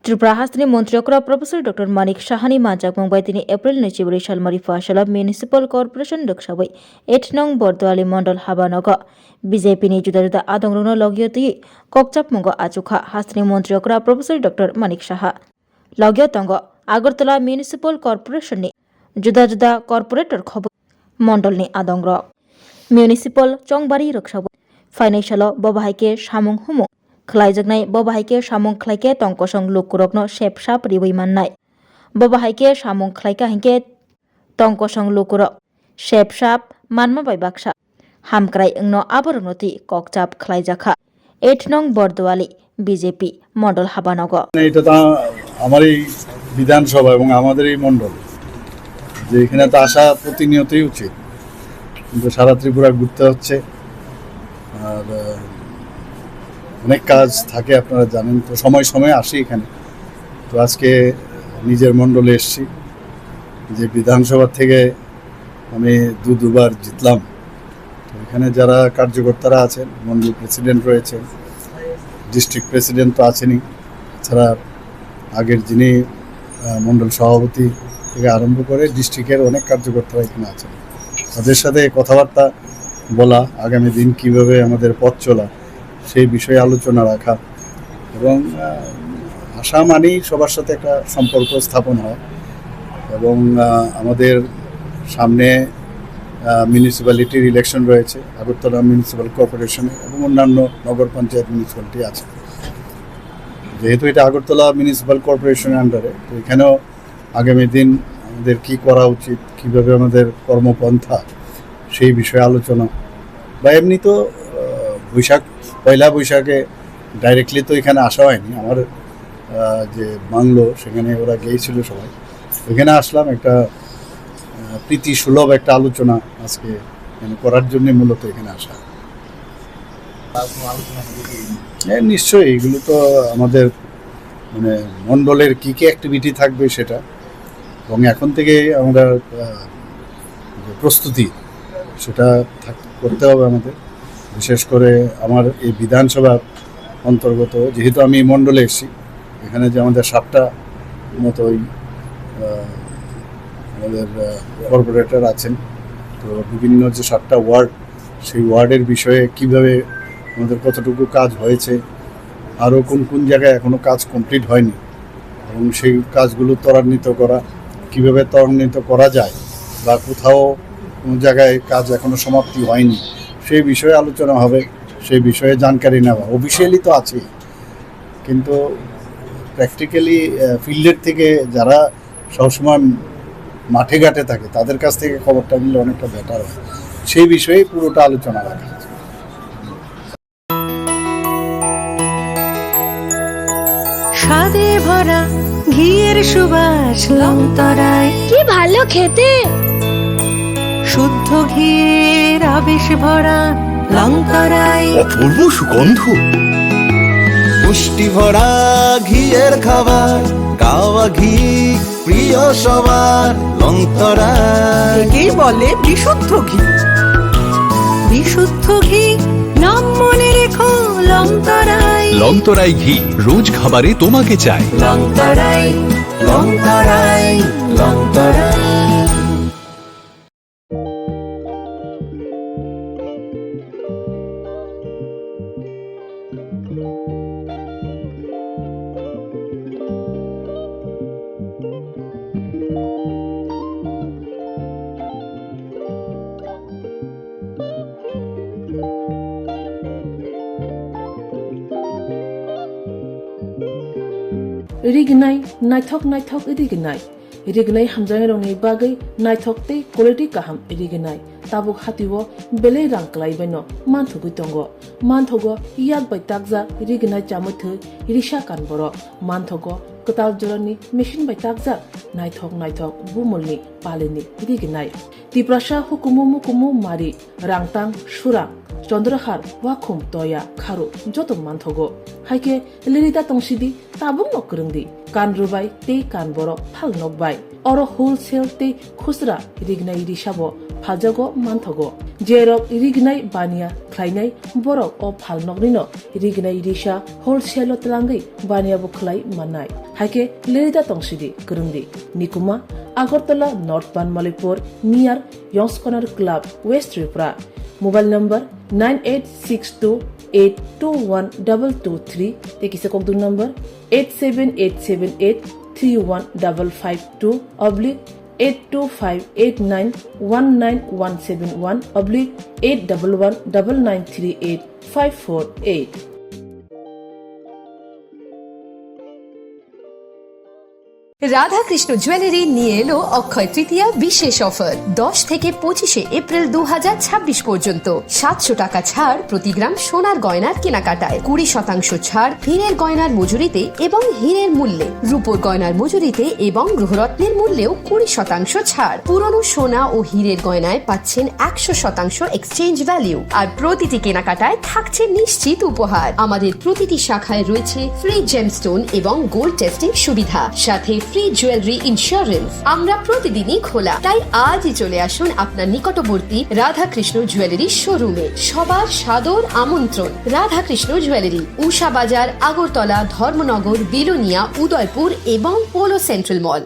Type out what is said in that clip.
Tripura Hasni Montriokra Professor Dr. Manik Shahani Majak Mumbai Tini April Nichiburi Shalmari Fashala Municipal Corporation Dukshabai 8 Nong Bordwali Mondol Habanoga BJP ni juda juda adongruna logyoti Kokchap Mungo Achuka Hasni Montriokra Professor Dr. Manik Shaha Logyotongo Agartala Municipal Corporation ni juda juda corporator khob Mondol ni adongro Municipal Chongbari Rukshabai Financial Bobahaike Shamung Humu Khlaijaknai bobahaike samung khlaike tongkosong lukurokno sepsap ribui mannai bobahaike samung khlaika hinke tongkosong lukurok sepsap manma bai baksa hamkrai engno abornoti kokchap khlaijaka 8 nong bordwali BJP মন্ডল হাবানগর এটা তো আমার এই বিধানসভা এবং আমাদের এই মন্ডল যে এখানে তো আসা প্রতিনিয়তই উচিত কিন্তু সারা ত্রিপুরা ঘুরতে হচ্ছে আর অনেক কাজ থাকে আপনারা জানেন তো সময় সময় আসি এখানে তো আজকে নিজের মন্ডলে এসেছি যে বিধানসভা থেকে আমি দুবার জিতলাম তো এখানে যারা কার্যকর্তারা আছেন মন্ডল প্রেসিডেন্ট রয়েছে ডিস্ট্রিক্ট প্রেসিডেন্ট তো আছেনই এছাড়া আগের যিনি মন্ডল সভাপতি থেকে আরম্ভ করে ডিস্ট্রিক্টের অনেক কার্যকর্তারা এখানে আছেন তাদের সাথে কথাবার্তা বলা আগামী দিন কিভাবে আমাদের পথ চলা সেই বিষয়ে আলোচনা রাখা এবং আশা মানেই সবার সাথে একটা সম্পর্ক স্থাপন হয় এবং আমাদের সামনে মিউনিসিপ্যালিটির ইলেকশন রয়েছে আগরতলা মিউনিসিপ্যাল কর্পোরেশনে এবং অন্যান্য নগর পঞ্চায়েত মিউনিসিপ্যালিটি আছে যেহেতু এটা আগরতলা মিউনিসিপ্যাল কর্পোরেশনের আন্ডারে তো এখানেও আগামী দিন আমাদের কী করা উচিত কীভাবে আমাদের কর্মপন্থা সেই বিষয়ে আলোচনা বা এমনি তো পয়লা বৈশাখে ডাইরেক্টলি তো এখানে আসা হয়নি আমার যে বাংলো সেখানে ওরা গিয়েছিল সবাই ওইখানে আসলাম একটা প্রীতি সুলভ একটা আলোচনা আজকে করার জন্য মূলত এখানে আসা নিশ্চয়ই এগুলো তো আমাদের মানে মণ্ডলের কী কী অ্যাক্টিভিটি থাকবে সেটা এবং এখন থেকে আমরা প্রস্তুতি সেটা করতে হবে আমাদের বিশেষ করে আমার এই বিধানসভার অন্তর্গত যেহেতু আমি মণ্ডলে এসেছি এখানে যে আমাদের 7টা মতোই আমাদের কর্পোরেটর আছেন তো বিভিন্ন যে 7টা ওয়ার্ড সেই ওয়ার্ডের বিষয়ে কিভাবে আমাদের কতটুকু কাজ হয়েছে আরও কোন কোন জায়গায় এখনও কাজ কমপ্লিট হয়নি এবং সেই কাজগুলো ত্বরান্বিত করা কিভাবে ত্বরান্বিত করা যায় বা কোথাও কোনো জায়গায় কাজ এখনও সমাপ্তি হয়নি সেই বিষয়ে আলোচনা হবে সেই বিষয়ে জানকারি নেওয়া অফিসিয়ালি তো আছে কিন্তু প্র্যাকটিক্যালি ফিল্ডের থেকে যারা সবসময় মাঠে ঘাটে থাকে তাদের কাছ থেকে খবরটা নিলে অনেকটা বেটার হয় সেই বিষয়ে পুরোটা আলোচনা রাখা স্বাদে ভরা ঘিয়ের সুবাস লংতরায় কি ভালো খেতে শুদ্ধ ঘিয়ের আবেশ ভরা লংতরায় অপূর্ব সুগন্ধ পুষ্টি ভরা ঘিয়ের খাবার গাওয়া ঘি প্রিয় সবার লংতরায় একেই বলে বিশুদ্ধ ঘি বিশুদ্ধ ঘি নাম মনে রেখো লংতরায় লংতরাই ঘি রোজ খাবারে তোমাকে চাই লংতরায় লংতরায় লংতরায় रिगनाय नायथक रिगनाय रिगनाय हामजानाय रंनि बागै नायथकते क्वालिटी काहाम रिगनाय ताबुक हातिव बेले रांक्लायबायनो मानथुगै दंग मानथगो याक बाय ताकजा रिगनाय चामथो रिसा कानबर मानथगो कताल जरनि मेशिन बाय ताकजा नायथक बुमलनि पालेनि रिगनाय तिप्रासा हुकुमु मारि रांतां सुरां चंद्रहार वाखुम तया खारु जतो मानथगो हाइके लिरिदा तंसिदि ताबुं नकरंदि कान रुबाय ते कान बर फाल नकबाय oro wholesale te khusra rignai risabo phajago manthogo jerok rignai bania khlainai borok o phalnognino rignai risa wholesale tlangai bania bo khlai manai haike lerida tongsidi kurungdi nikuma Agartala North Banmalipur near Yongs Corner Club West Tripura mobile number 9862821223 tekise kokdu number 87878315552 oblique 82589191171 oblique 8119938 Radhakrishna jewellery নিয়ে এলো অক্ষয় তৃতীয়া বিশেষ offer 10 থেকে 25 April 2026 পর্যন্ত 700 টাকা ছাড় প্রতি গ্রাম সোনার গয়নার কেনাকাটায় 20% ছাড় হীরের গয়নার মজুরিতে এবং হীরের মূল্যে রূপোর গয়নার মজুরিতে এবং গ্রহরত্নের মূল্যেও 20% ছাড় পুরনো সোনা ও হীরের গয়নায় পাচ্ছেন 100% এক্সচেঞ্জ ভ্যালু আর প্রতিটি কেনাকাটায় থাকছে নিশ্চিত উপহার আমাদের প্রতিটি শাখায় রয়েছে ফ্রি জেমস্টোন এবং গোল্ড টেস্টিং সুবিধা সাথে ফ্রি জুয়েলারি ইন্স্যুরেন্স আমরা প্রতিদিনই খোলা তাই আজই চলে আসুন আপনার নিকটবর্তী রাধাকৃষ্ণ জুয়েলারি শোরুমে সবার সাদর আমন্ত্রণ রাধাকৃষ্ণ জুয়েলারি উষা বাজার আগরতলা ধর্মনগর বিলোনিয়া উদয়পুর এবং পোলো সেন্ট্রাল মল